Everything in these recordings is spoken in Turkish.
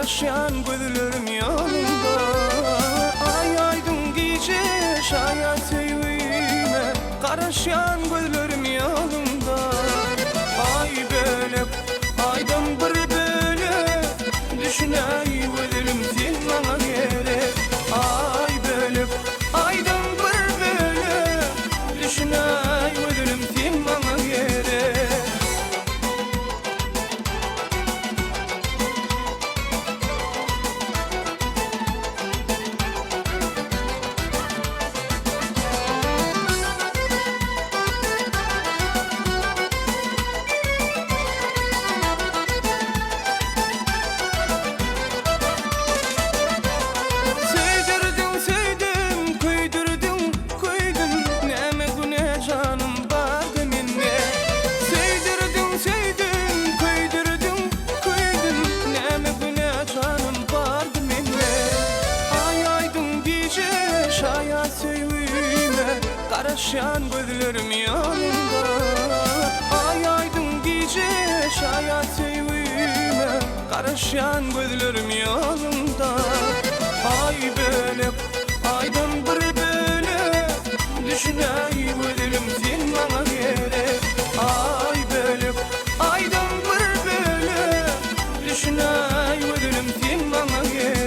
karışan gözlerim yolunda. Ay aydın gece şayat sevime, karışan gözlerim yolunda. Ay böyle aydan bir böyle düşüney gözlerim sen bana gerek. Ay böyle aydan bir böyle düşüney gözlerim sen bana gerek. Karışan gözlerim yanında. Ay aydın gece şayat sevime, karışan gözlerim yanında. Ay böyle aydan bir böyle düşüney gözlerim sen bana gerek. Ay böyle aydan bir böyle düşüney gözlerim sen bana gerek.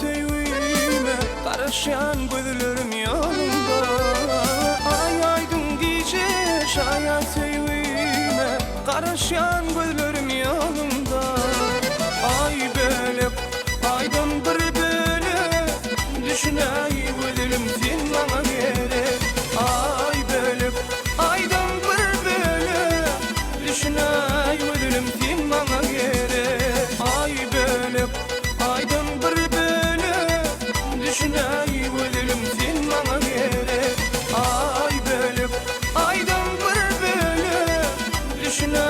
Sevime, karışan gözlerim yolunda. Ay aydın gece şayat sevime, karışan gözlerim yolunda. Ay böyle aydan bir böyle düşüney gözlerim sen bana gerek. Ay böyle aydan bir böyle düşüney gözlerim sen bana gerek. Ay böyle aydan bir düşüney gözlerim sen bana gerek. Ay böyle aydan bir böyle düşüney